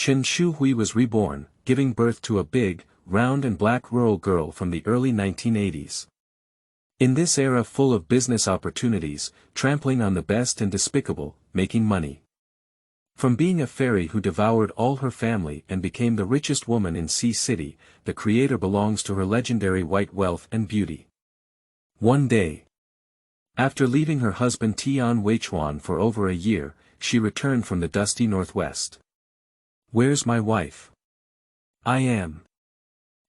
Chen Shuhui was reborn, giving birth to a big, round and black rural girl from the early 1980s. In this era full of business opportunities, trampling on the best and despicable, making money. From being a fairy who devoured all her family and became the richest woman in Sea City, the creator belongs to her legendary white wealth and beauty. One day, after leaving her husband Tian Weichuan for over a year, she returned from the dusty northwest. "Where's my wife? I am."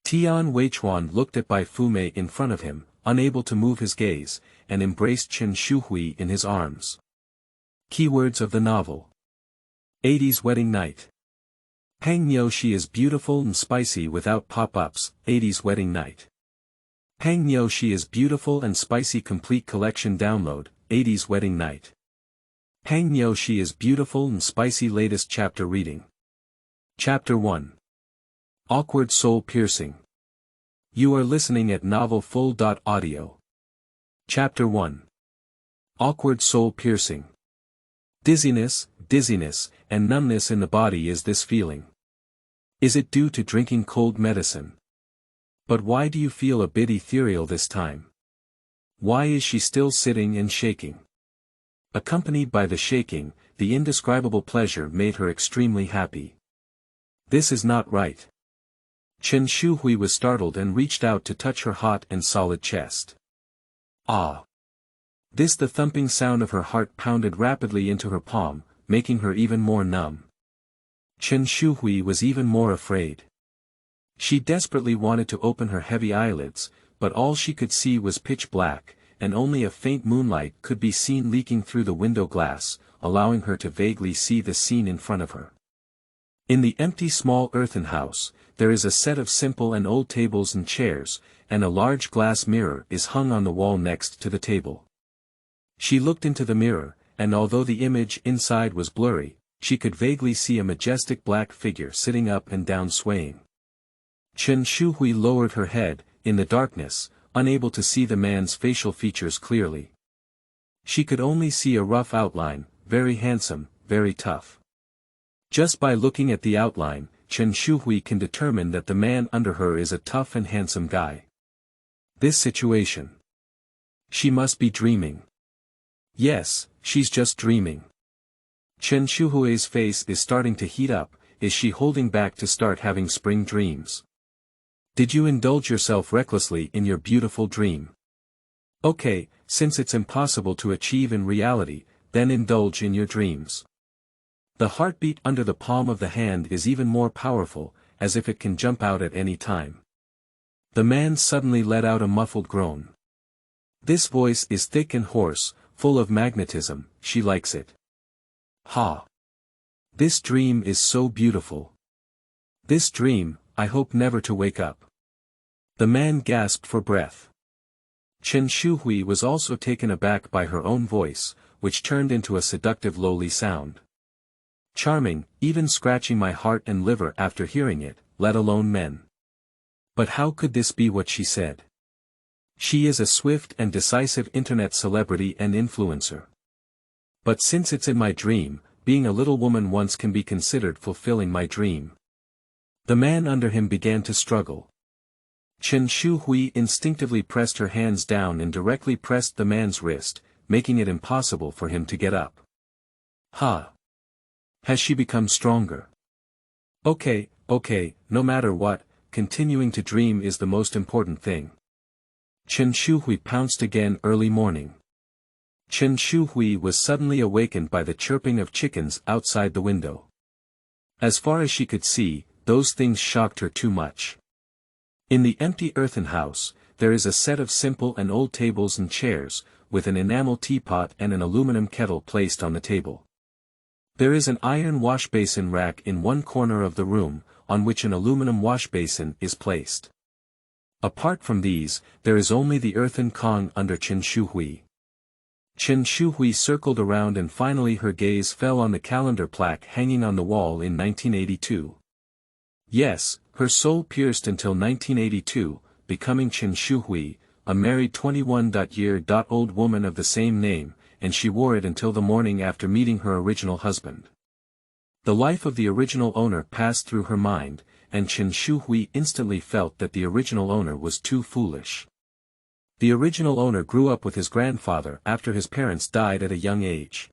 Tian Weichuan looked at Bai Fumei in front of him, unable to move his gaze, and embraced Chen Shuhui in his arms. Keywords of the novel. 80s wedding night. Pangnyo, she is beautiful and spicy without pop-ups, 80s wedding night. Pangnyo, she is beautiful and spicy complete collection download, 80s wedding night. Pangnyo, she is beautiful and spicy latest chapter reading. Chapter 1. Awkward soul piercing. You are listening at novelfull.audio. Chapter 1. Awkward soul piercing. Dizziness, and numbness in the body is this feeling. Is it due to drinking cold medicine? But why do you feel a bit ethereal this time? Why is she still sitting and shaking? Accompanied by the shaking, the indescribable pleasure made her extremely happy. This is not right. Chen Shuhui was startled and reached out to touch her hot and solid chest. Ah! This the thumping sound of her heart pounded rapidly into her palm, making her even more numb. Chen Shuhui was even more afraid. She desperately wanted to open her heavy eyelids, but all she could see was pitch black, and only a faint moonlight could be seen leaking through the window glass, allowing her to vaguely see the scene in front of her. In the empty small earthen house, there is a set of simple and old tables and chairs, and a large glass mirror is hung on the wall next to the table. She looked into the mirror, and although the image inside was blurry, she could vaguely see a majestic black figure sitting up and down swaying. Chen Shuhui lowered her head, in the darkness, unable to see the man's facial features clearly. She could only see a rough outline, very handsome, very tough. Just by looking at the outline, Chen Shuhui can determine that the man under her is a tough and handsome guy. This situation. She must be dreaming. Yes, she's just dreaming. Chen Shuhui's face is starting to heat up. Is she holding back to start having spring dreams? Did you indulge yourself recklessly in your beautiful dream? Okay, since it's impossible to achieve in reality, then indulge in your dreams. The heartbeat under the palm of the hand is even more powerful, as if it can jump out at any time. The man suddenly let out a muffled groan. This voice is thick and hoarse, full of magnetism. She likes it. Ha! This dream is so beautiful. This dream, I hope never to wake up. The man gasped for breath. Chen Shuhui was also taken aback by her own voice, which turned into a seductive lowly sound. Charming, even scratching my heart and liver after hearing it, let alone men. But how could this be what she said? She is a swift and decisive internet celebrity and influencer. But since it's in my dream, being a little woman once can be considered fulfilling my dream. The man under him began to struggle. Chen Shuhui instinctively pressed her hands down and directly pressed the man's wrist, making it impossible for him to get up. Ha! Has she become stronger? Okay, no matter what, continuing to dream is the most important thing. Chen Shuhui pounced again early morning. Chen Shuhui was suddenly awakened by the chirping of chickens outside the window. As far as she could see, those things shocked her too much. In the empty earthen house, there is a set of simple and old tables and chairs, with an enamel teapot and an aluminum kettle placed on the table. There is an iron washbasin rack in one corner of the room, on which an aluminum washbasin is placed. Apart from these, there is only the earthen Kong under Chen Shuhui. Chen Shuhui circled around and finally her gaze fell on the calendar plaque hanging on the wall in 1982. Yes, her soul pierced until 1982, becoming Chen Shuhui, a married 21-year-old woman of the same name, and she wore it until the morning after meeting her original husband. The life of the original owner passed through her mind, and Chen Shuhui instantly felt that the original owner was too foolish. The original owner grew up with his grandfather after his parents died at a young age.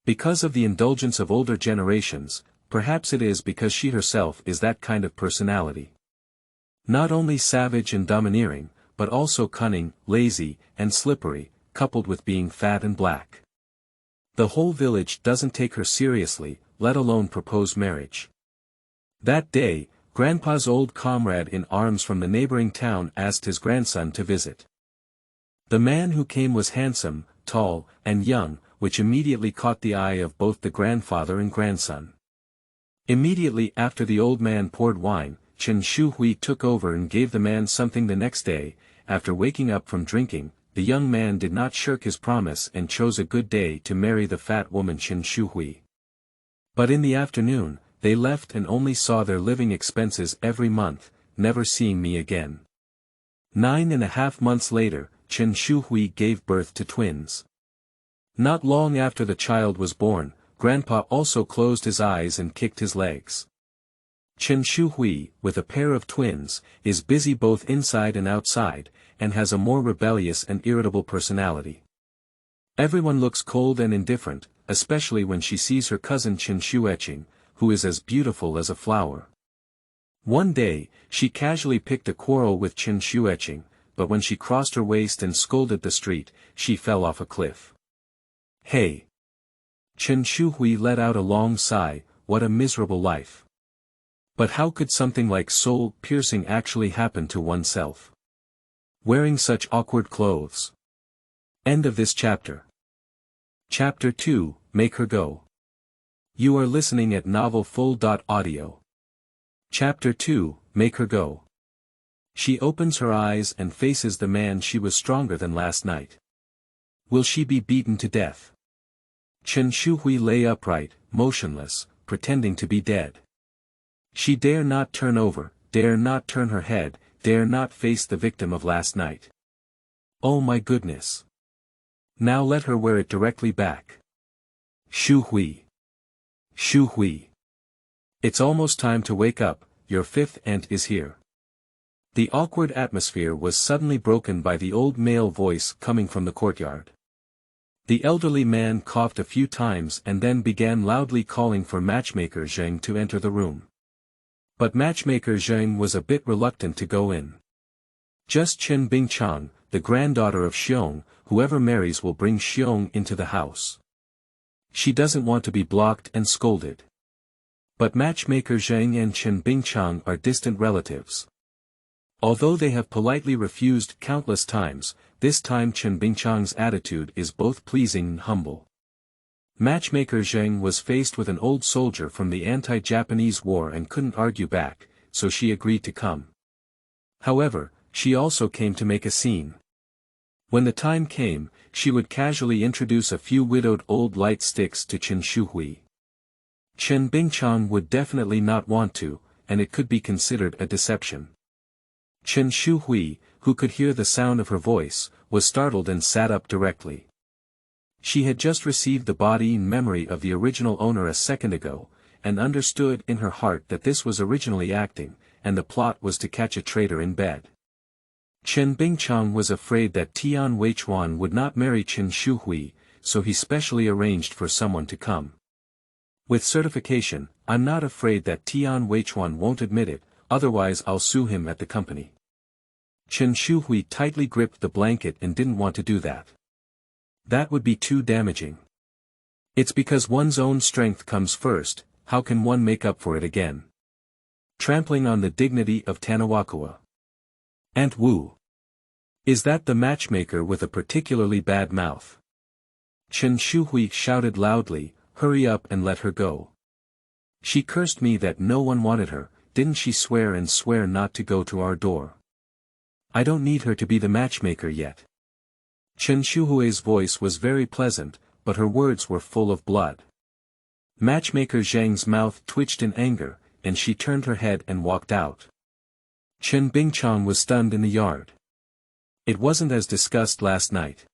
Because of the indulgence of older generations, perhaps it is because she herself is that kind of personality. Not only savage and domineering, but also cunning, lazy, and slippery, coupled with being fat and black. The whole village doesn't take her seriously, let alone propose marriage. That day, Grandpa's old comrade in arms from the neighboring town asked his grandson to visit. The man who came was handsome, tall, and young, which immediately caught the eye of both the grandfather and grandson. Immediately after the old man poured wine, Chen Shuhui took over and gave the man something the next day. After waking up from drinking, the young man did not shirk his promise and chose a good day to marry the fat woman Chen Shuhui. But in the afternoon, they left and only saw their living expenses every month, never seeing me again. 9.5 months later, Chen Shuhui gave birth to twins. Not long after the child was born, Grandpa also closed his eyes and kicked his legs. Chen Shuhui, with a pair of twins, is busy both inside and outside, and has a more rebellious and irritable personality. Everyone looks cold and indifferent, especially when she sees her cousin Chen Shuhui, who is as beautiful as a flower. One day, she casually picked a quarrel with Chen Shuhui, but when she crossed her waist and scolded the street, she fell off a cliff. Hey! Chen Shuhui let out a long sigh, what a miserable life. But how could something like soul-piercing actually happen to oneself? Wearing such awkward clothes. End of this chapter. Chapter 2, Make Her Go. You are listening at novelfull.audio. Chapter 2, Make Her Go. She opens her eyes and faces the man she was stronger than last night. Will she be beaten to death? Chen Shuhui lay upright, motionless, pretending to be dead. She dare not turn over, dare not turn her head, dare not face the victim of last night. Oh my goodness. Now let her wear it directly back. Shuhui. Shuhui. It's almost time to wake up, your fifth aunt is here. The awkward atmosphere was suddenly broken by the old male voice coming from the courtyard. The elderly man coughed a few times and then began loudly calling for matchmaker Zheng to enter the room. But matchmaker Zheng was a bit reluctant to go in. Just Chen Bingchang, the granddaughter of Xiong, whoever marries will bring Xiong into the house. She doesn't want to be blocked and scolded. But matchmaker Zheng and Chen Bingchang are distant relatives. Although they have politely refused countless times, this time Chen Bingchang's attitude is both pleasing and humble. Matchmaker Zheng was faced with an old soldier from the anti-Japanese war and couldn't argue back, so she agreed to come. However, she also came to make a scene. When the time came, she would casually introduce a few widowed old light sticks to Chen Shuhui. Chen Bingchang would definitely not want to, and it could be considered a deception. Chen Shuhui, who could hear the sound of her voice, was startled and sat up directly. She had just received the body and memory of the original owner a second ago, and understood in her heart that this was originally acting, and the plot was to catch a traitor in bed. Chen Bingchang was afraid that Tian Weichuan would not marry Chen Shuhui, so he specially arranged for someone to come. With certification, I'm not afraid that Tian Weichuan won't admit it, otherwise I'll sue him at the company. Chen Shuhui tightly gripped the blanket and didn't want to do that. That would be too damaging. It's because one's own strength comes first, how can one make up for it again? Trampling on the dignity of Tanawakua. Aunt Wu. Is that the matchmaker with a particularly bad mouth? Chen Shuhui shouted loudly, hurry up and let her go. She cursed me that no one wanted her, didn't she swear and swear not to go to our door? I don't need her to be the matchmaker yet. Chen Shuhui's voice was very pleasant, but her words were full of blood. Matchmaker Zheng's mouth twitched in anger, and she turned her head and walked out. Chen Bingchang was stunned in the yard. It wasn't as discussed last night.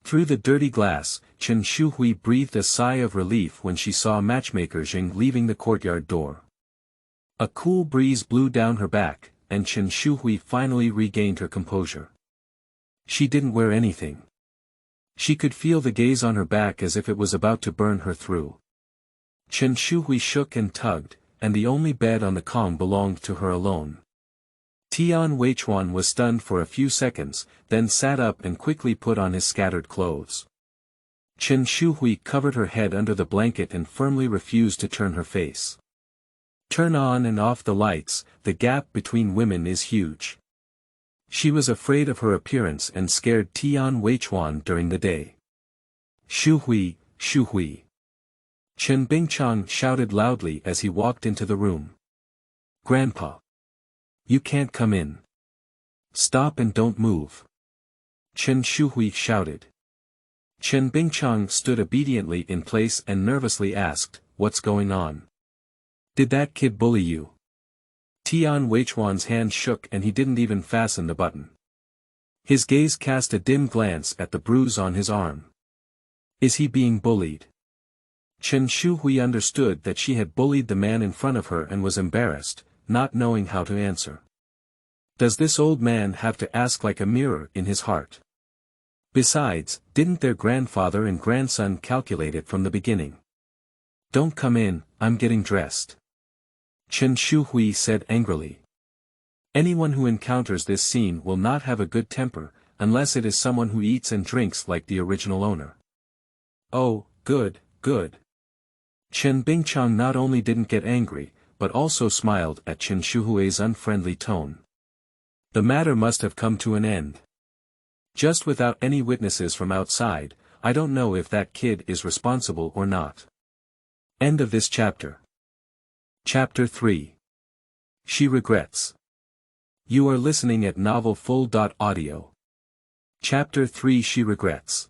Through the dirty glass, Chen Shuhui breathed a sigh of relief when she saw matchmaker Jing leaving the courtyard door. A cool breeze blew down her back, and Chen Shuhui finally regained her composure. She didn't wear anything. She could feel the gaze on her back as if it was about to burn her through. Chen Shuhui shook and tugged, and the only bed on the Kong belonged to her alone. Tian Weichuan was stunned for a few seconds, then sat up and quickly put on his scattered clothes. Chen Shuhui covered her head under the blanket and firmly refused to turn her face. Turn on and off the lights, the gap between women is huge. She was afraid of her appearance and scared Tian Weichuan during the day. Shuhui, Shuhui. Chen Bingchang shouted loudly as he walked into the room. Grandpa. You can't come in. Stop and don't move. Chen Shuhui shouted. Chen Bingchang stood obediently in place and nervously asked, "What's going on? Did that kid bully you?" Tian Weichuan's hand shook and he didn't even fasten the button. His gaze cast a dim glance at the bruise on his arm. Is he being bullied? Chen Shuhui understood that she had bullied the man in front of her and was embarrassed, not knowing how to answer. Does this old man have to ask like a mirror in his heart? Besides, didn't their grandfather and grandson calculate it from the beginning? Don't come in, I'm getting dressed. Chen Shuhui said angrily. Anyone who encounters this scene will not have a good temper, unless it is someone who eats and drinks like the original owner. Oh, good, good. Chen Bingchang not only didn't get angry, but also smiled at Chen Shuhui's unfriendly tone. The matter must have come to an end. Just without any witnesses from outside, I don't know if that kid is responsible or not. End of this chapter. Chapter 3. She regrets. You are listening at novelfull.audio. Chapter 3. She regrets.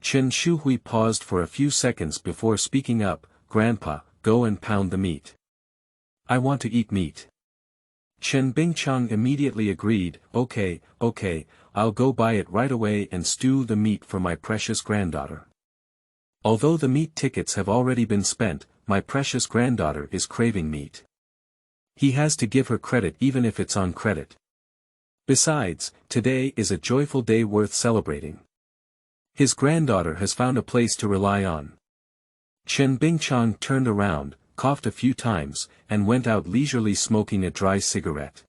Chen Shuhui paused for a few seconds before speaking up. Grandpa, go and pound the meat. I want to eat meat. Chen Bingchang immediately agreed. Okay, I'll go buy it right away and stew the meat for my precious granddaughter. Although the meat tickets have already been spent, my precious granddaughter is craving meat. He has to give her credit even if it's on credit. Besides, today is a joyful day worth celebrating. His granddaughter has found a place to rely on. Chen Bingchang turned around, coughed a few times, and went out leisurely smoking a dry cigarette.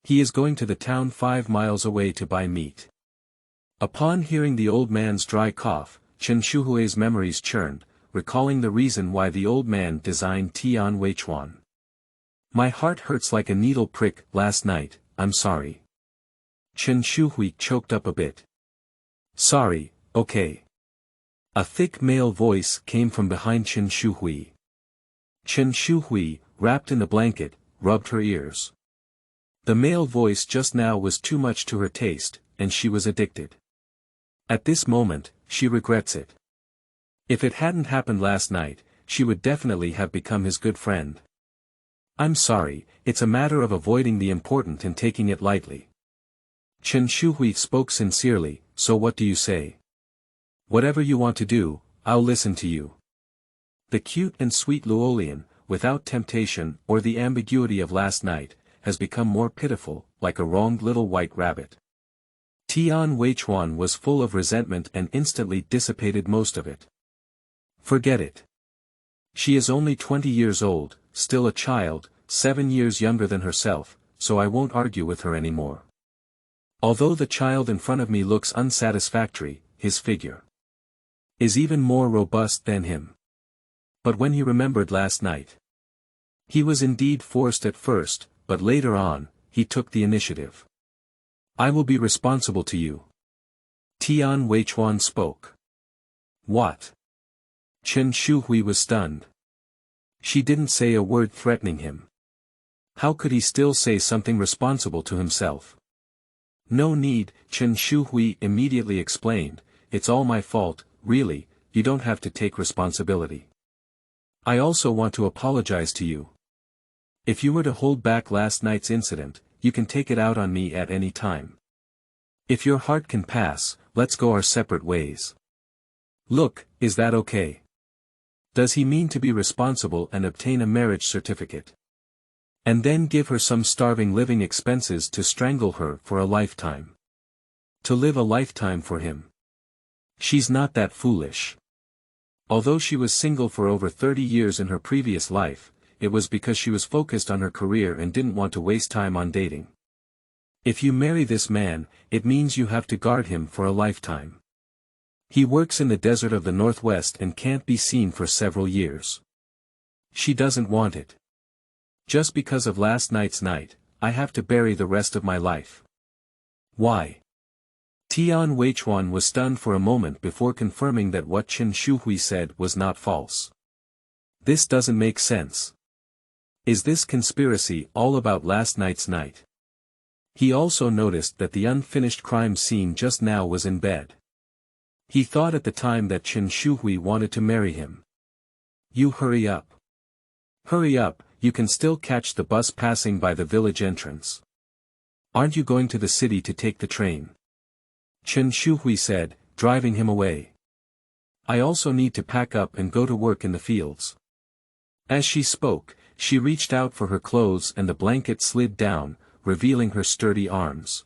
He is going to the town 5 miles away to buy meat. Upon hearing the old man's dry cough, Chen Shuhui's memories churned, recalling the reason why the old man designed Tian Weichuan. My heart hurts like a needle prick last night, I'm sorry. Chen Shuhui choked up a bit. Sorry, okay. A thick male voice came from behind Chen Shuhui. Chen Shuhui, wrapped in the blanket, rubbed her ears. The male voice just now was too much to her taste, and she was addicted. At this moment, she regrets it. If it hadn't happened last night, she would definitely have become his good friend. I'm sorry, it's a matter of avoiding the important and taking it lightly. Chen Shuhui spoke sincerely, so what do you say? Whatever you want to do, I'll listen to you. The cute and sweet Luolian, without temptation or the ambiguity of last night, has become more pitiful, like a wronged little white rabbit. Tian Weichuan was full of resentment and instantly dissipated most of it. Forget it. She is only 20 years old, still a child, 7 years younger than herself, so I won't argue with her anymore. Although the child in front of me looks unsatisfactory, his figure is even more robust than him. But when he remembered last night, he was indeed forced at first, but later on, he took the initiative. I will be responsible to you. Tian Weichuan spoke. What? Chen Shuhui was stunned. She didn't say a word threatening him. How could he still say something responsible to himself? No need, Chen Shuhui immediately explained, it's all my fault, really, you don't have to take responsibility. I also want to apologize to you. If you were to hold back last night's incident, you can take it out on me at any time. If your heart can pass, let's go our separate ways. Look, is that okay? Does he mean to be responsible and obtain a marriage certificate? And then give her some starving living expenses to strangle her for a lifetime? To live a lifetime for him? She's not that foolish. Although she was single for over 30 years in her previous life, it was because she was focused on her career and didn't want to waste time on dating. If you marry this man, it means you have to guard him for a lifetime. He works in the desert of the Northwest and can't be seen for several years. She doesn't want it. Just because of last night's night, I have to bury the rest of my life. Why? Tian Weichuan was stunned for a moment before confirming that what Chen Shuhui said was not false. This doesn't make sense. Is this conspiracy all about last night's night? He also noticed that the unfinished crime scene just now was in bed. He thought at the time that Chen Shuhui wanted to marry him. You hurry up. Hurry up, you can still catch the bus passing by the village entrance. Aren't you going to the city to take the train? Chen Shuhui said, driving him away. I also need to pack up and go to work in the fields. As she spoke, she reached out for her clothes and the blanket slid down, revealing her sturdy arms.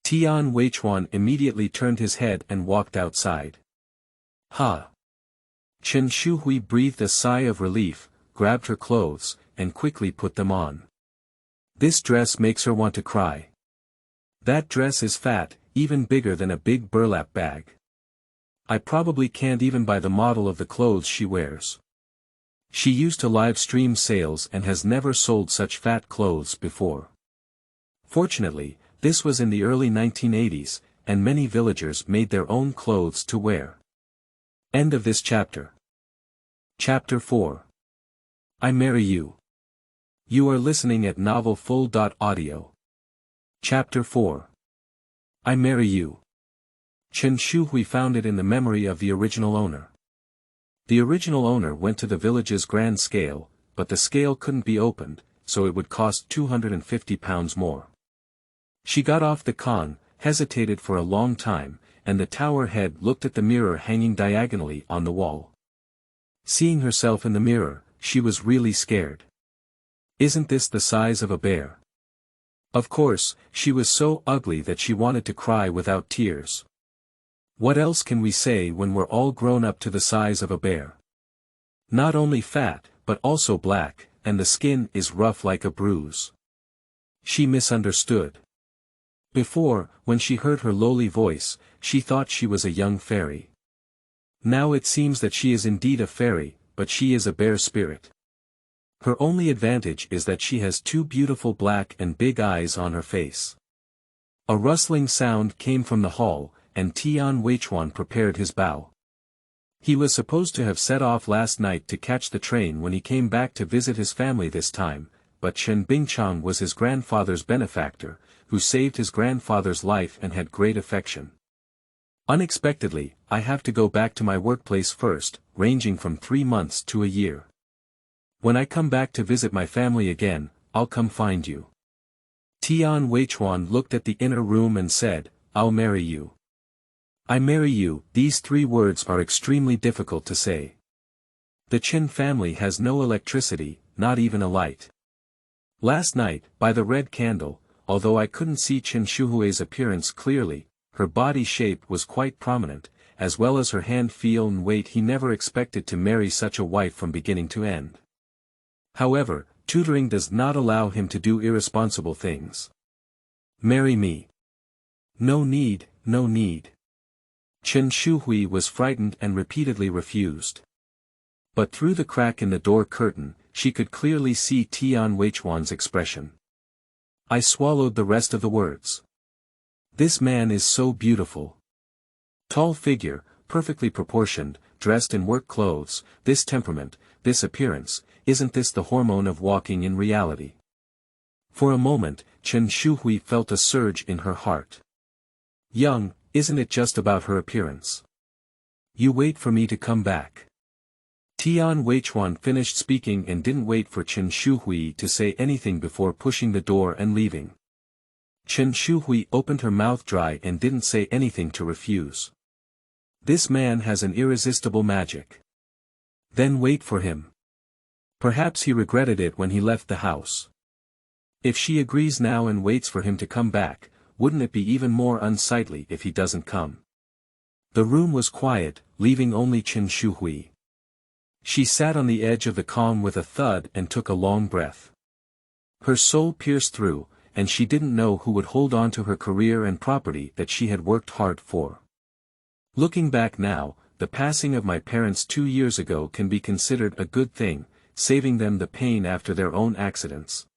Tian Weichuan immediately turned his head and walked outside. Ha! Chen Shuhui breathed a sigh of relief, grabbed her clothes, and quickly put them on. This dress makes her want to cry. That dress is fat, even bigger than a big burlap bag. I probably can't even buy the model of the clothes she wears. She used to live stream sales and has never sold such fat clothes before. Fortunately, this was in the early 1980s, and many villagers made their own clothes to wear. End of this chapter. Chapter 4. I Marry You. You are listening at novelfull.audio. Chapter 4. I Marry You. Chen Shuhui found it in the memory of the original owner. The original owner went to the village's grand scale, but the scale couldn't be opened, so it would cost 250 pounds more. She got off the con, hesitated for a long time, and the tower head looked at the mirror hanging diagonally on the wall. Seeing herself in the mirror, she was really scared. Isn't this the size of a bear? Of course, she was so ugly that she wanted to cry without tears. What else can we say when we're all grown up to the size of a bear? Not only fat, but also black, and the skin is rough like a bruise. She misunderstood. Before, when she heard her lowly voice, she thought she was a young fairy. Now it seems that she is indeed a fairy, but she is a bear spirit. Her only advantage is that she has two beautiful black and big eyes on her face. A rustling sound came from the hall, and Tian Weichuan prepared his bow. He was supposed to have set off last night to catch the train when he came back to visit his family this time, but Chen Bingchang was his grandfather's benefactor, who saved his grandfather's life and had great affection. Unexpectedly, I have to go back to my workplace first, ranging from 3 months to a year. When I come back to visit my family again, I'll come find you. Tian Weichuan looked at the inner room and said, I'll marry you. I marry you. These 3 words are extremely difficult to say. The Chen family has no electricity, not even a light. Last night, by the red candle, although I couldn't see Chen Shuhui's appearance clearly, her body shape was quite prominent, as well as her hand feel and weight. He never expected to marry such a wife from beginning to end. However, tutoring does not allow him to do irresponsible things. Marry me. No need, no need. Chen Shuhui was frightened and repeatedly refused. But through the crack in the door curtain, she could clearly see Tian Weichuan's expression. I swallowed the rest of the words. This man is so beautiful. Tall figure, perfectly proportioned, dressed in work clothes, this temperament, this appearance, isn't this the hormone of walking in reality? For a moment, Chen Shuhui felt a surge in her heart. Young, isn't it just about her appearance? You wait for me to come back. Tian Weichuan finished speaking and didn't wait for Chen Shuhui to say anything before pushing the door and leaving. Chen Shuhui opened her mouth dry and didn't say anything to refuse. This man has an irresistible magic. Then wait for him. Perhaps he regretted it when he left the house. If she agrees now and waits for him to come back, wouldn't it be even more unsightly if he doesn't come? The room was quiet, leaving only Chen Shuhui. She sat on the edge of the calm with a thud and took a long breath. Her soul pierced through, and she didn't know who would hold on to her career and property that she had worked hard for. Looking back now, the passing of my parents 2 years ago can be considered a good thing, saving them the pain after their own accidents.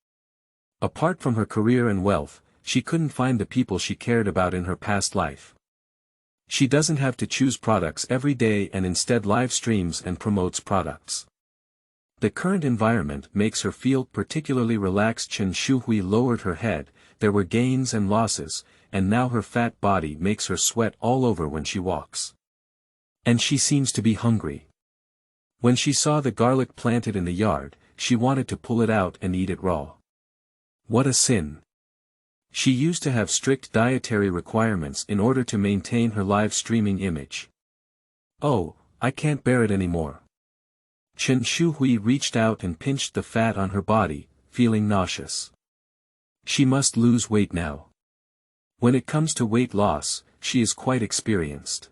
Apart from her career and wealth, she couldn't find the people she cared about in her past life. She doesn't have to choose products every day and instead live streams and promotes products. The current environment makes her feel particularly relaxed. Chen Shuhui lowered her head, there were gains and losses, and now her fat body makes her sweat all over when she walks. And she seems to be hungry. When she saw the garlic planted in the yard, she wanted to pull it out and eat it raw. What a sin! She used to have strict dietary requirements in order to maintain her live streaming image. Oh, I can't bear it anymore. Chen Shuhui reached out and pinched the fat on her body, feeling nauseous. She must lose weight now. When it comes to weight loss, she is quite experienced.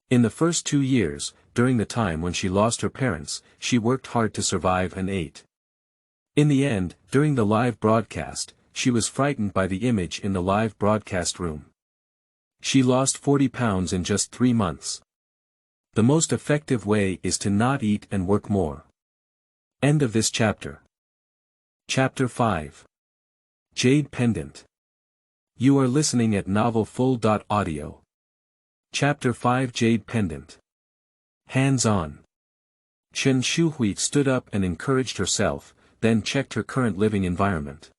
In the first 2 years, during the time when she lost her parents, she worked hard to survive and ate. In the end, during the live broadcast, she was frightened by the image in the live broadcast room. She lost 40 pounds in just 3 months. The most effective way is to not eat and work more. End of this chapter. Chapter 5. Jade Pendant. You are listening at novelfull.audio. Chapter 5. Jade Pendant. Hands-on. Chen Shuhui stood up and encouraged herself, then checked her current living environment.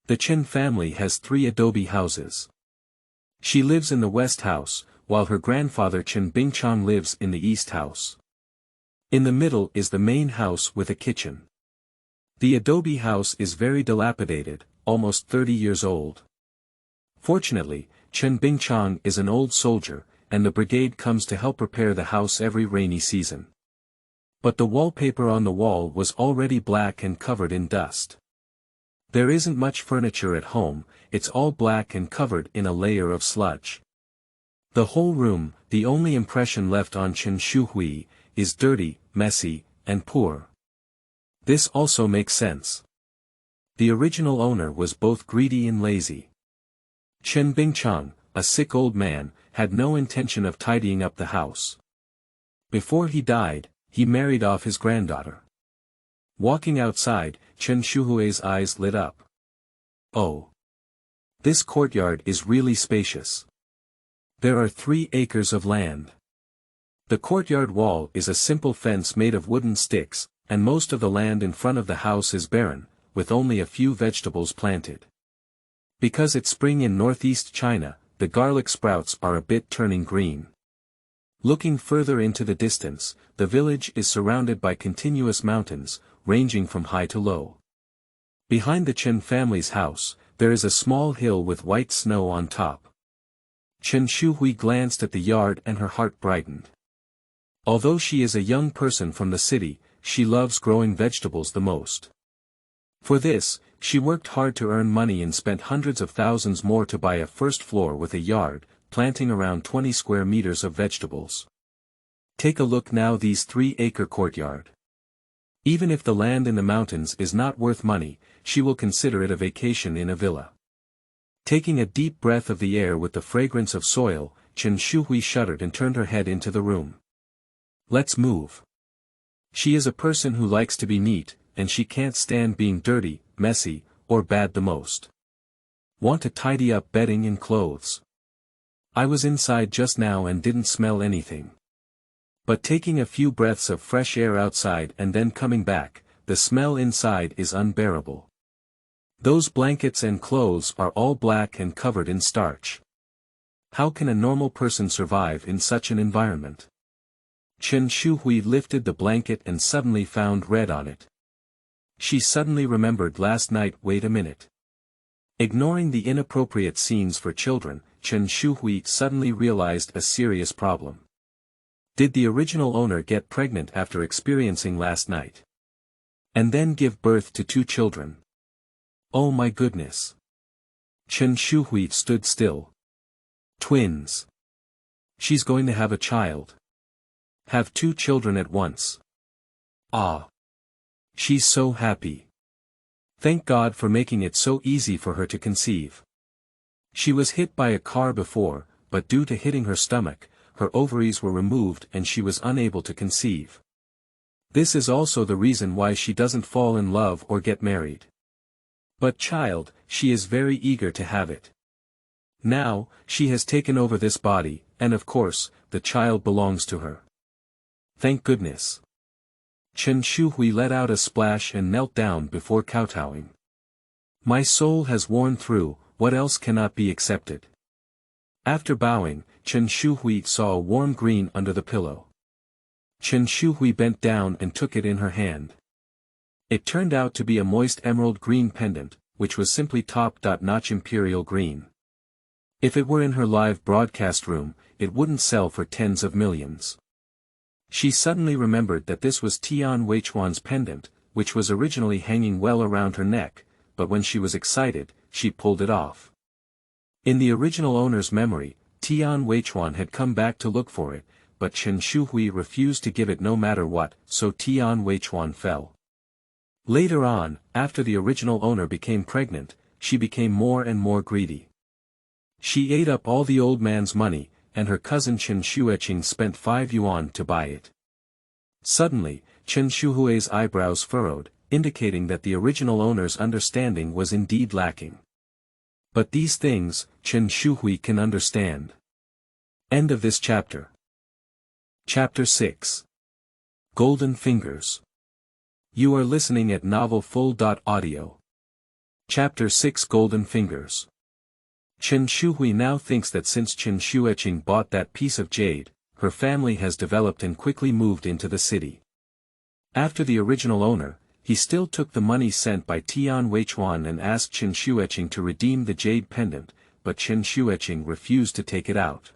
The Chen family has 3 adobe houses. She lives in the west house, while her grandfather Chen Bingchang lives in the east house. In the middle is the main house with a kitchen. The adobe house is very dilapidated, almost 30 years old. Fortunately, Chen Bingchang is an old soldier, and the brigade comes to help repair the house every rainy season. But the wallpaper on the wall was already black and covered in dust. There isn't much furniture at home, it's all black and covered in a layer of sludge. The whole room, the only impression left on Chen Shuhui, is dirty, messy, and poor. This also makes sense. The original owner was both greedy and lazy. Chen Bingchang, a sick old man, had no intention of tidying up the house. Before he died, he married off his granddaughter. Walking outside, Chen Shuhui's eyes lit up. Oh! This courtyard is really spacious. There are 3 acres of land. The courtyard wall is a simple fence made of wooden sticks, and most of the land in front of the house is barren, with only a few vegetables planted. Because it's spring in northeast China, the garlic sprouts are a bit turning green. Looking further into the distance, the village is surrounded by continuous mountains, ranging from high to low. Behind the Chen family's house, there is a small hill with white snow on top. Chen Shuhui glanced at the yard and her heart brightened. Although she is a young person from the city, she loves growing vegetables the most. For this, she worked hard to earn money and spent hundreds of thousands more to buy a first floor with a yard, planting around 20 square meters of vegetables. Take a look now, these 3-acre courtyard. Even if the land in the mountains is not worth money, she will consider it a vacation in a villa. Taking a deep breath of the air with the fragrance of soil, Chen Shuhui shuddered and turned her head into the room. Let's move. She is a person who likes to be neat, and she can't stand being dirty, messy, or bad the most. Want to tidy up bedding and clothes. I was inside just now and didn't smell anything. But taking a few breaths of fresh air outside and then coming back, the smell inside is unbearable. Those blankets and clothes are all black and covered in starch. How can a normal person survive in such an environment? Chen Shuhui lifted the blanket and suddenly found red on it. She suddenly remembered last night. Wait a minute. Ignoring the inappropriate scenes for children, Chen Shuhui suddenly realized a serious problem. Did the original owner get pregnant after experiencing last night? And then give birth to 2 children? Oh my goodness. Chen Shuhui stood still. Twins. She's going to have a child. Have 2 children at once. Ah. She's so happy. Thank God for making it so easy for her to conceive. She was hit by a car before, but due to hitting her stomach, her ovaries were removed and she was unable to conceive. This is also the reason why she doesn't fall in love or get married. But child, she is very eager to have it. Now, she has taken over this body, and of course, the child belongs to her. Thank goodness. Chen Shuhui let out a splash and knelt down before kowtowing. My soul has worn through, what else cannot be accepted? After bowing, Chen Shuhui saw a warm green under the pillow. Chen Shuhui bent down and took it in her hand. It turned out to be a moist emerald green pendant, which was simply top-notch imperial green. If it were in her live broadcast room, it wouldn't sell for tens of millions. She suddenly remembered that this was Tian Weichuan's pendant, which was originally hanging well around her neck, but when she was excited, she pulled it off. In the original owner's memory, Tian Weichuan had come back to look for it, but Chen Shuhui refused to give it no matter what, so Tian Weichuan fell. Later on, after the original owner became pregnant, she became more and more greedy. She ate up all the old man's money, and her cousin Chen Shuhui spent 5 yuan to buy it. Suddenly, Chen Shuhui's eyebrows furrowed, indicating that the original owner's understanding was indeed lacking. But these things, Chen Shuhui can understand. End of this chapter. Chapter 6. Golden Fingers. You are listening at novelfull.audio. Chapter 6 Golden Fingers. Chen Shuhui now thinks that since Chen Shuhui bought that piece of jade, her family has developed and quickly moved into the city. After the original owner, he still took the money sent by Tian Weichuan and asked Chen Shuhui to redeem the jade pendant, but Chen Shuhui refused to take it out.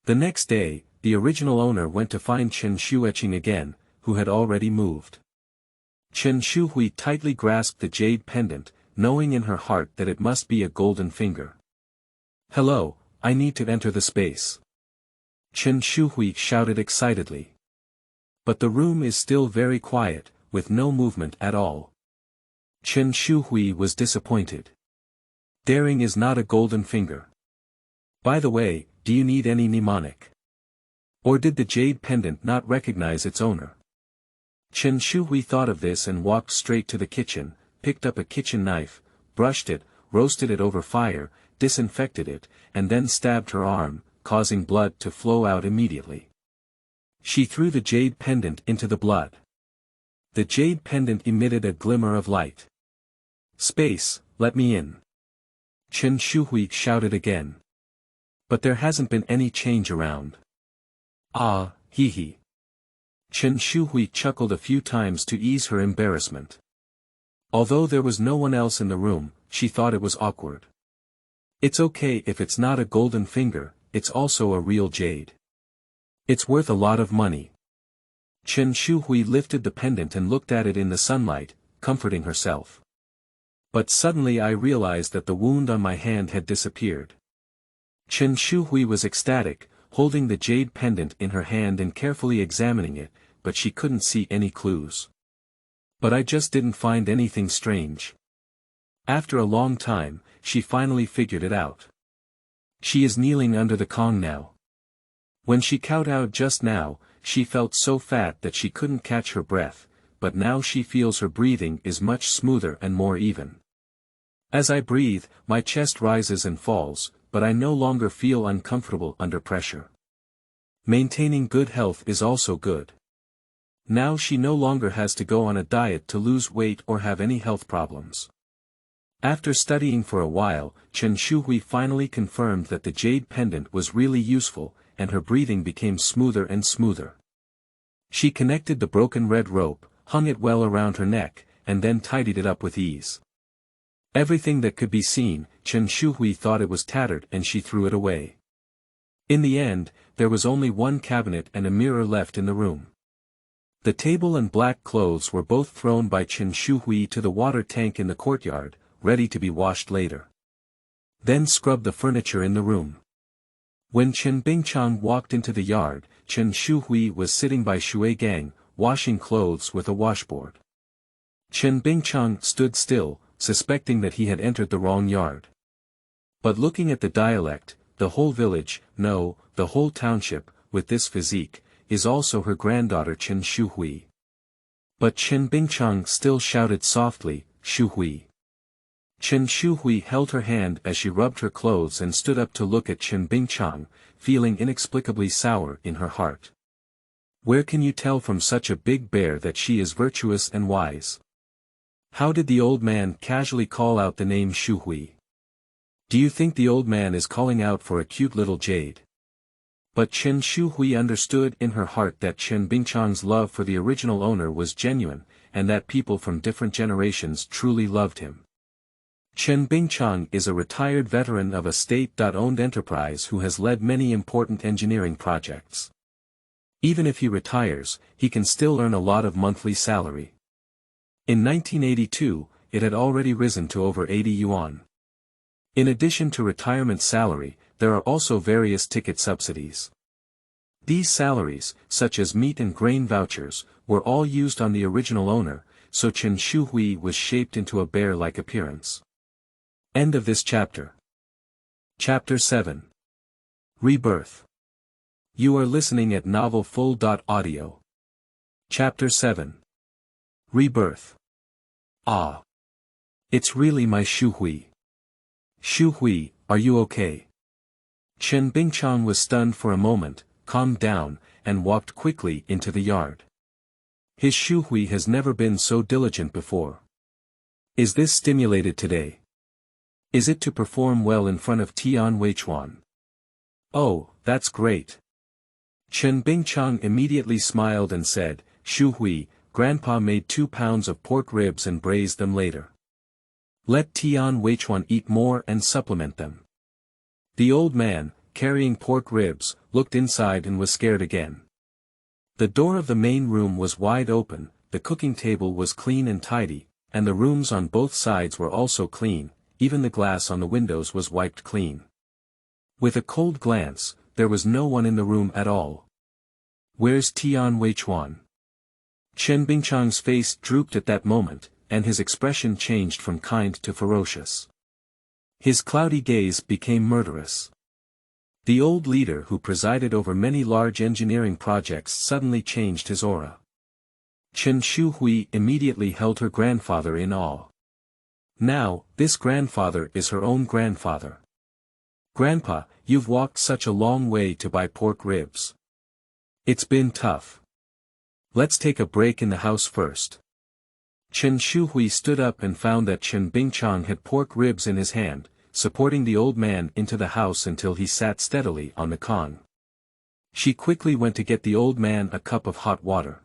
The next day, the original owner went to find Chen Shuhui again, who had already moved. Chen Shuhui tightly grasped the jade pendant, knowing in her heart that it must be a golden finger. Hello, I need to enter the space. Chen Shuhui shouted excitedly. But the room is still very quiet, with no movement at all. Chen Shuhui was disappointed. Daring is not a golden finger. By the way, do you need any mnemonic? Or did the jade pendant not recognize its owner? Chen Shuhui thought of this and walked straight to the kitchen, picked up a kitchen knife, brushed it, roasted it over fire, disinfected it, and then stabbed her arm, causing blood to flow out immediately. She threw the jade pendant into the blood. The jade pendant emitted a glimmer of light. Space, let me in. Chen Shuhui shouted again. But there hasn't been any change around. Ah, hee hee. Chen Shuhui chuckled a few times to ease her embarrassment. Although there was no one else in the room, she thought it was awkward. It's okay if it's not a golden finger, it's also a real jade. It's worth a lot of money. Chen Shuhui lifted the pendant and looked at it in the sunlight, comforting herself. But suddenly I realized that the wound on my hand had disappeared. Chen Shuhui was ecstatic, holding the jade pendant in her hand and carefully examining it, but she couldn't see any clues. But I just didn't find anything strange. After a long time, she finally figured it out. She is kneeling under the Kong now. When she kowtowed just now, she felt so fat that she couldn't catch her breath, but now she feels her breathing is much smoother and more even. As I breathe, my chest rises and falls, but I no longer feel uncomfortable under pressure. Maintaining good health is also good. Now she no longer has to go on a diet to lose weight or have any health problems. After studying for a while, Chen Shuhui finally confirmed that the jade pendant was really useful, and her breathing became smoother and smoother. She connected the broken red rope, hung it well around her neck, and then tidied it up with ease. Everything that could be seen, Chen Shuhui thought it was tattered and she threw it away. In the end, there was only one cabinet and a mirror left in the room. The table and black clothes were both thrown by Chen Shuhui to the water tank in the courtyard, ready to be washed later. Then scrub the furniture in the room. When Chen Bingchang walked into the yard, Chen Shuhui was sitting by Shui Gang, washing clothes with a washboard. Chen Bingchang stood still, suspecting that he had entered the wrong yard. But looking at the dialect, the whole village, no, the whole township, with this physique, is also her granddaughter Chen Shuhui. But Chen Bingchang still shouted softly, Shuhui. Chen Shuhui held her hand as she rubbed her clothes and stood up to look at Chen Bingchang, feeling inexplicably sour in her heart. Where can you tell from such a big bear that she is virtuous and wise? How did the old man casually call out the name Shuhui? Do you think the old man is calling out for a cute little Jade? But Chen Shuhui understood in her heart that Chen Bingchang's love for the original owner was genuine, and that people from different generations truly loved him. Chen Bingchang is a retired veteran of a state-owned enterprise who has led many important engineering projects. Even if he retires, he can still earn a lot of monthly salary. In 1982, it had already risen to over 80 yuan. In addition to retirement salary, there are also various ticket subsidies. These salaries, such as meat and grain vouchers, were all used on the original owner, so Chen Shuhui was shaped into a bear-like appearance. End of this chapter. Chapter 7. Rebirth. You are listening at novelfull.audio. Chapter 7. Rebirth. Ah. It's really my Shuhui. Shuhui, are you okay? Chen Bingchang was stunned for a moment, calmed down, and walked quickly into the yard. His Shuhui has never been so diligent before. Is this stimulated today? Is it to perform well in front of Tian Weichuan? Oh, that's great. Chen Bingchang immediately smiled and said, Shuhui, Grandpa made 2 pounds of pork ribs and braised them later. Let Tian Weichuan eat more and supplement them. The old man, carrying pork ribs, looked inside and was scared again. The door of the main room was wide open, the cooking table was clean and tidy, and the rooms on both sides were also clean, even the glass on the windows was wiped clean. With a cold glance, there was no one in the room at all. Where's Tian Weichuan? Chen Bingchang's face drooped at that moment, and his expression changed from kind to ferocious. His cloudy gaze became murderous. The old leader who presided over many large engineering projects suddenly changed his aura. Chen Shuhui immediately held her grandfather in awe. Now, this grandfather is her own grandfather. Grandpa, you've walked such a long way to buy pork ribs. It's been tough. Let's take a break in the house first. Chen Shuhui stood up and found that Chen Bingchang had pork ribs in his hand, supporting the old man into the house until he sat steadily on the con. She quickly went to get the old man a cup of hot water.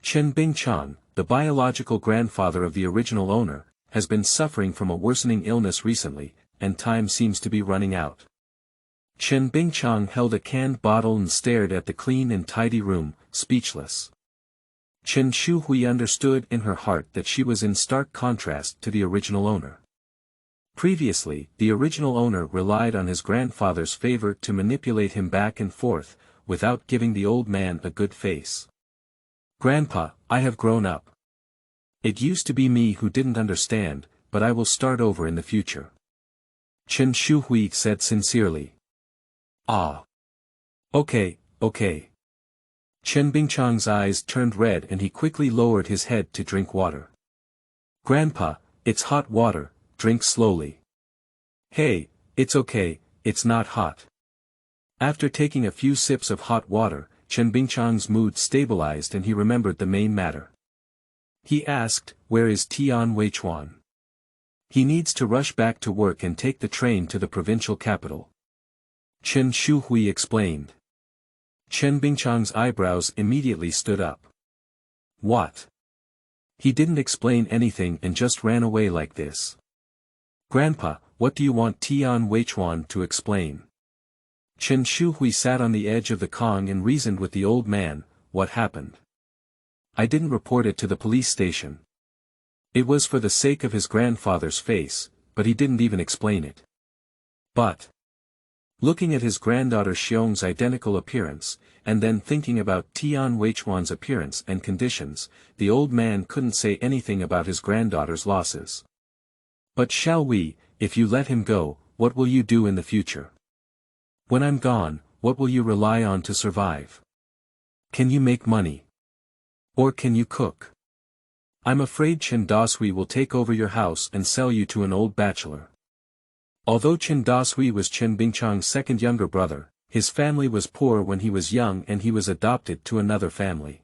Chen Bingchang, the biological grandfather of the original owner, has been suffering from a worsening illness recently, and time seems to be running out. Chen Bingchang held a canned bottle and stared at the clean and tidy room, speechless. Chen Shuhui understood in her heart that she was in stark contrast to the original owner. Previously, the original owner relied on his grandfather's favor to manipulate him back and forth, without giving the old man a good face. Grandpa, I have grown up. It used to be me who didn't understand, but I will start over in the future. Chen Shuhui said sincerely. Ah. Okay. Chen Bingchang's eyes turned red and he quickly lowered his head to drink water. Grandpa, it's hot water, drink slowly. Hey, it's okay, it's not hot. After taking a few sips of hot water, Chen Bingchang's mood stabilized and he remembered the main matter. He asked, where is Tian Weichuan? He needs to rush back to work and take the train to the provincial capital. Chen Shuhui explained. Chen Bingchang's eyebrows immediately stood up. What? He didn't explain anything and just ran away like this. Grandpa, what do you want Tian Weichuan to explain? Chen Shuhui sat on the edge of the Kong and reasoned with the old man. What happened? I didn't report it to the police station. It was for the sake of his grandfather's face, but he didn't even explain it. But, looking at his granddaughter Xiong's identical appearance, and then thinking about Tian Weichuan's appearance and conditions, the old man couldn't say anything about his granddaughter's losses. But shall we, if you let him go, what will you do in the future? When I'm gone, what will you rely on to survive? Can you make money? Or can you cook? I'm afraid Chen Shuhui will take over your house and sell you to an old bachelor. Although Chen Shuhui was Chen Bingchang's second younger brother, his family was poor when he was young and he was adopted to another family.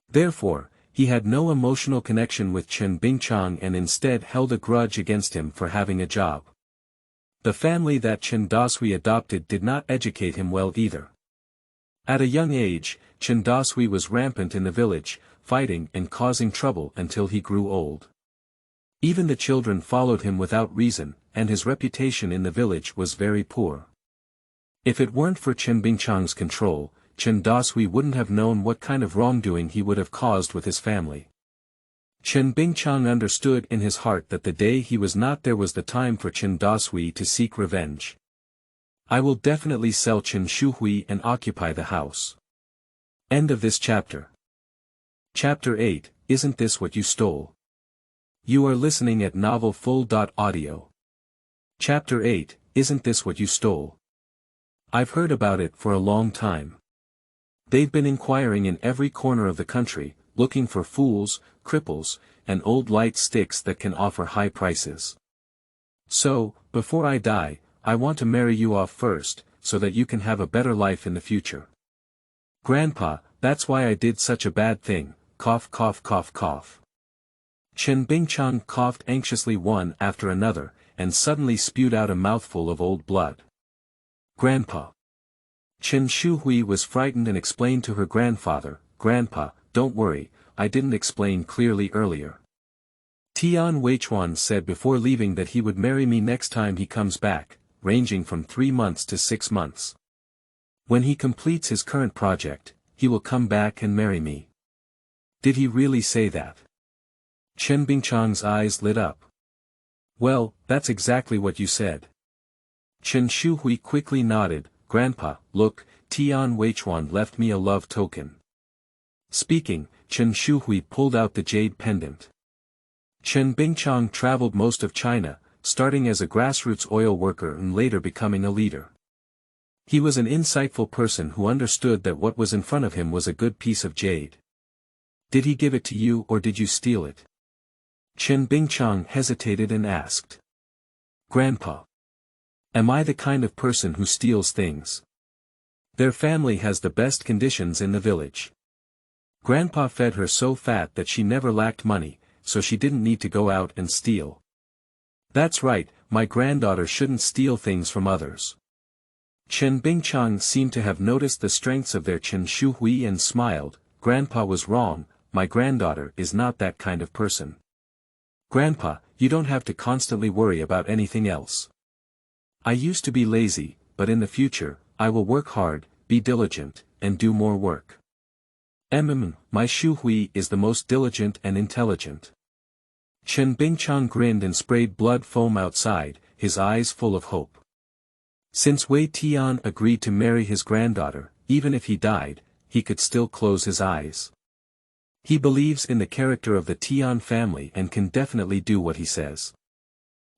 Therefore, he had no emotional connection with Chen Bingchang and instead held a grudge against him for having a job. The family that Chen Shuhui adopted did not educate him well either. At a young age, Chen Shuhui was rampant in the village, fighting and causing trouble until he grew old. Even the children followed him without reason, and his reputation in the village was very poor. If it weren't for Chen Bingchang's control, Chen Shuhui wouldn't have known what kind of wrongdoing he would have caused with his family. Chen Bingchang understood in his heart that the day he was not there was the time for Chen Shuhui to seek revenge. I will definitely sell Chen Shuhui and occupy the house. End of this chapter. Chapter 8, Isn't This What You Stole? You are listening at novelfull.audio. Chapter 8, Isn't This What You Stole? I've heard about it for a long time. They've been inquiring in every corner of the country, looking for fools, cripples, and old light sticks that can offer high prices. So, before I die, I want to marry you off first, so that you can have a better life in the future. Grandpa, that's why I did such a bad thing, cough cough cough cough. Chen Bingchang coughed anxiously one after another, and suddenly spewed out a mouthful of old blood. Grandpa. Chen Shuhui was frightened and explained to her grandfather, Grandpa, don't worry, I didn't explain clearly earlier. Tian Weichuan said before leaving that he would marry me next time he comes back, ranging from 3 months to 6 months. When he completes his current project, he will come back and marry me. Did he really say that? Chen Bingchang's eyes lit up. Well, that's exactly what you said. Chen Shuhui quickly nodded, Grandpa, look, Tian Weichuan left me a love token. Speaking, Chen Shuhui pulled out the Jade pendant. Chen Bingchang traveled most of China, starting as a grassroots oil worker and later becoming a leader. He was an insightful person who understood that what was in front of him was a good piece of jade. Did he give it to you or did you steal it? Chen Bingchang hesitated and asked. Grandpa. Am I the kind of person who steals things? Their family has the best conditions in the village. Grandpa fed her so fat that she never lacked money, so she didn't need to go out and steal. That's right, my granddaughter shouldn't steal things from others. Chen Bingchang seemed to have noticed the strengths of their Chen Shuhui and smiled, Grandpa was wrong, my granddaughter is not that kind of person. Grandpa, you don't have to constantly worry about anything else. I used to be lazy, but in the future, I will work hard, be diligent, and do more work. My Shuhui is the most diligent and intelligent. Chen Bingchang grinned and sprayed blood foam outside, his eyes full of hope. Since Wei Tian agreed to marry his granddaughter, even if he died, he could still close his eyes. He believes in the character of the Tian family and can definitely do what he says.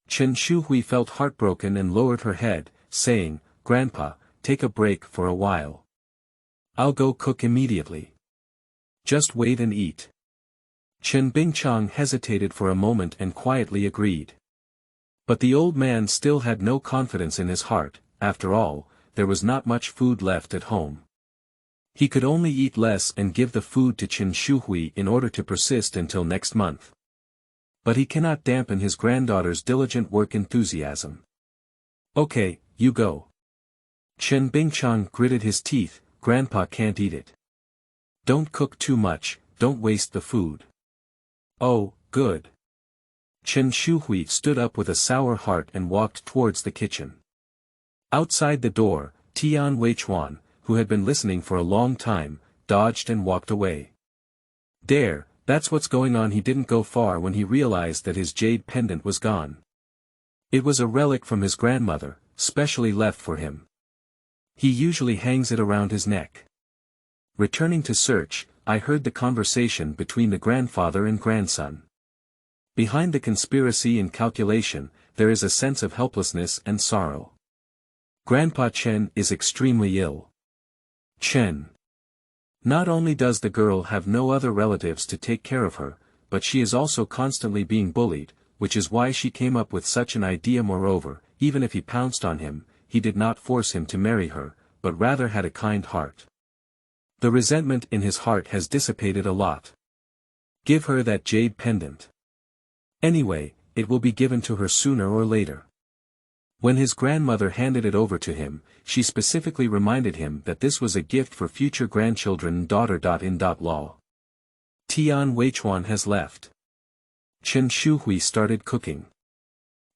Chen Shuhui felt heartbroken and lowered her head, saying, Grandpa, take a break for a while. I'll go cook immediately. Just wait and eat. Chen Bingchang hesitated for a moment and quietly agreed. But the old man still had no confidence in his heart, after all, there was not much food left at home. He could only eat less and give the food to Chen Shuhui in order to persist until next month. But he cannot dampen his granddaughter's diligent work enthusiasm. Okay, you go. Chen Bingchang gritted his teeth, Grandpa can't eat it. Don't cook too much, don't waste the food. Oh, good. Chen Shuhui stood up with a sour heart and walked towards the kitchen. Outside the door, Tian Weichuan, who had been listening for a long time, dodged and walked away. There, that's what's going on. He didn't go far when he realized that his jade pendant was gone. It was a relic from his grandmother, specially left for him. He usually hangs it around his neck. Returning to search, I heard the conversation between the grandfather and grandson. Behind the conspiracy and calculation, there is a sense of helplessness and sorrow. Grandpa Chen is extremely ill. Chen. Not only does the girl have no other relatives to take care of her, but she is also constantly being bullied, which is why she came up with such an idea. Moreover, even if he pounced on him, he did not force him to marry her, but rather had a kind heart. The resentment in his heart has dissipated a lot. Give her that jade pendant. Anyway, it will be given to her sooner or later. When his grandmother handed it over to him, she specifically reminded him that this was a gift for future grandchildren. Lol. Tian Weichuan has left. Chen Shuhui started cooking.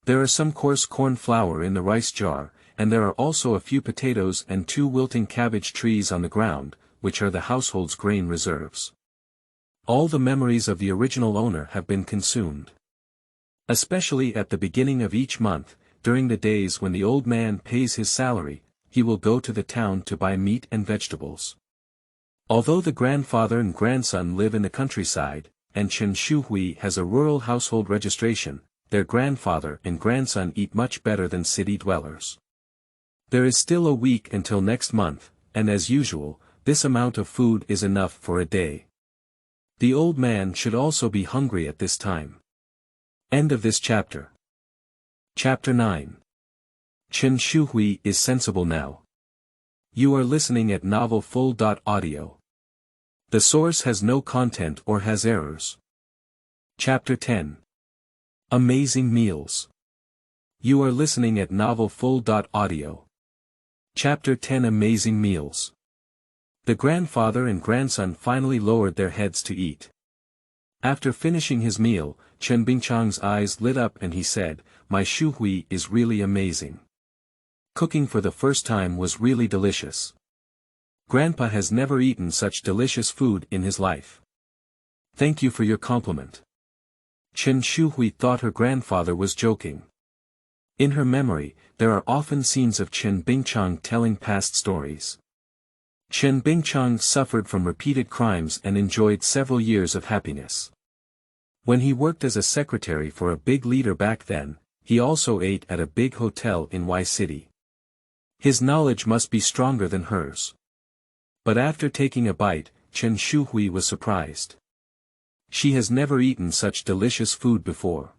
There are some coarse corn flour in the rice jar, and there are also a few potatoes and 2 wilting cabbage trees on the ground, which are the household's grain reserves. All the memories of the original owner have been consumed. Especially at the beginning of each month, during the days when the old man pays his salary, he will go to the town to buy meat and vegetables. Although the grandfather and grandson live in the countryside, and Chen Shuhui has a rural household registration, their grandfather and grandson eat much better than city dwellers. There is still a week until next month, and as usual, this amount of food is enough for a day. The old man should also be hungry at this time. End of this chapter. Chapter 9. Chen Shuhui is sensible now. You are listening at novelfull.audio. The source has no content or has errors. Chapter 10. Amazing meals. You are listening at novelfull.audio. Chapter 10. Amazing meals. The grandfather and grandson finally lowered their heads to eat. After finishing his meal, Chen Bingchang's eyes lit up and he said, "My Shuhui is really amazing. Cooking for the first time was really delicious. Grandpa has never eaten such delicious food in his life. Thank you for your compliment." Chen Shuhui thought her grandfather was joking. In her memory, there are often scenes of Chen Bingchang telling past stories. Chen Bingchang suffered from repeated crimes and enjoyed several years of happiness. When he worked as a secretary for a big leader back then, he also ate at a big hotel in Y City. His knowledge must be stronger than hers. But after taking a bite, Chen Shuhui was surprised. She has never eaten such delicious food before.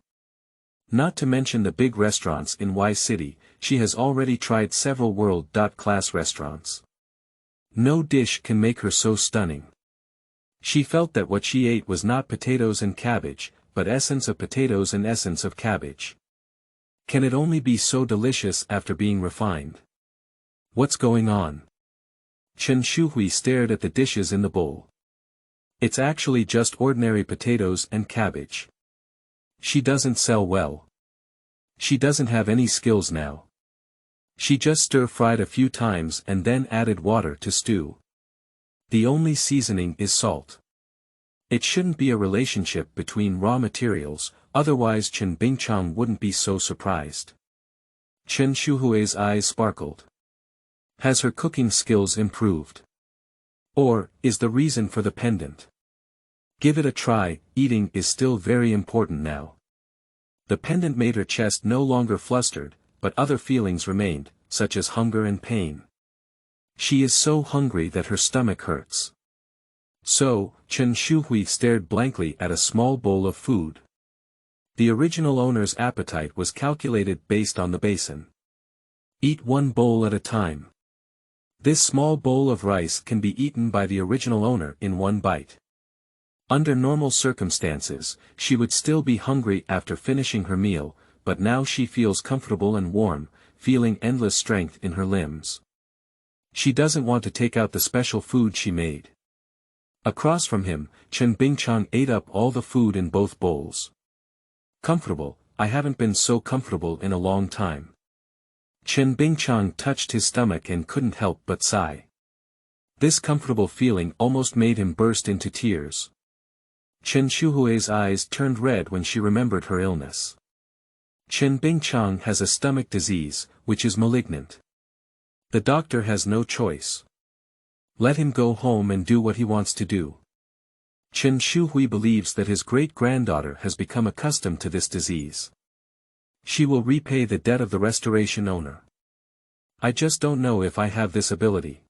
Not to mention the big restaurants in Y City, she has already tried several world-class restaurants. No dish can make her so stunning. She felt that what she ate was not potatoes and cabbage, but essence of potatoes and essence of cabbage. Can it only be so delicious after being refined? What's going on? Chen Shuhui stared at the dishes in the bowl. It's actually just ordinary potatoes and cabbage. She doesn't sell well. She doesn't have any skills now. She just stir-fried a few times and then added water to stew. The only seasoning is salt. It shouldn't be a relationship between raw materials, otherwise Chen Bingchang wouldn't be so surprised. Chen Shuhui's eyes sparkled. Has her cooking skills improved? Or, is the reason for the pendant? Give it a try. Eating is still very important now. The pendant made her chest no longer flustered, but other feelings remained, such as hunger and pain. She is so hungry that her stomach hurts. So, Chen Shuhui stared blankly at a small bowl of food. The original owner's appetite was calculated based on the basin. Eat one bowl at a time. This small bowl of rice can be eaten by the original owner in one bite. Under normal circumstances, she would still be hungry after finishing her meal, but now she feels comfortable and warm, feeling endless strength in her limbs. She doesn't want to take out the special food she made. Across from him, Chen Bingchang ate up all the food in both bowls. Comfortable, I haven't been so comfortable in a long time. Chen Bingchang touched his stomach and couldn't help but sigh. This comfortable feeling almost made him burst into tears. Chen Shuhui's eyes turned red when she remembered her illness. Chen Bingchang has a stomach disease, which is malignant. The doctor has no choice. Let him go home and do what he wants to do. Chen Shuhui believes that his great-granddaughter has become accustomed to this disease. She will repay the debt of the restoration owner. I just don't know if I have this ability.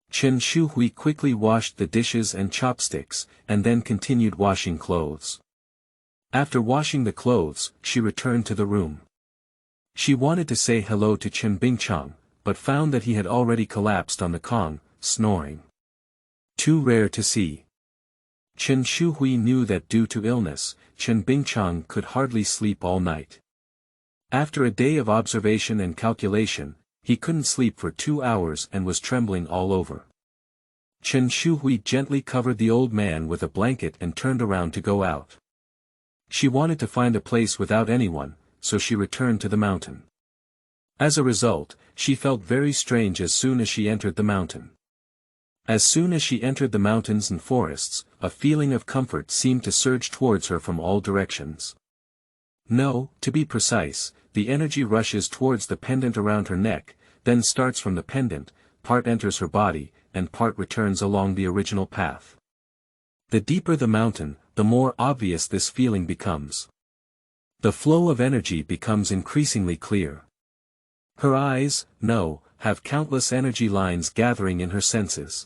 Chen Shuhui quickly washed the dishes and chopsticks, and then continued washing clothes. After washing the clothes, she returned to the room. She wanted to say hello to Chen Bingchang, but found that he had already collapsed on the kong, snoring. Too rare to see. Chen Shuhui knew that due to illness, Chen Bingchang could hardly sleep all night. After a day of observation and calculation, he couldn't sleep for 2 hours and was trembling all over. Chen Shuhui gently covered the old man with a blanket and turned around to go out. She wanted to find a place without anyone, so she returned to the mountain. As a result, she felt very strange as soon as she entered the mountain. As soon as she entered the mountains and forests, a feeling of comfort seemed to surge towards her from all directions. No, to be precise, the energy rushes towards the pendant around her neck, then starts from the pendant, part enters her body, and part returns along the original path. The deeper the mountain, the more obvious this feeling becomes. The flow of energy becomes increasingly clear. Her eyes, have countless energy lines gathering in her senses.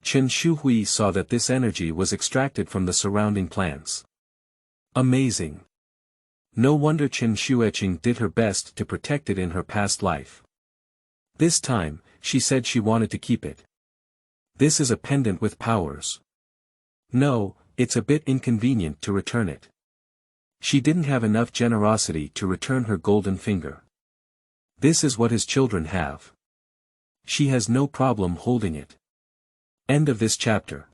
Chen Shuhui saw that this energy was extracted from the surrounding plants. Amazing. No wonder Chen Shuiqing did her best to protect it in her past life. This time, she said she wanted to keep it. This is a pendant with powers. No, it's a bit inconvenient to return it. She didn't have enough generosity to return her golden finger. This is what his children have. She has no problem holding it. End of this chapter.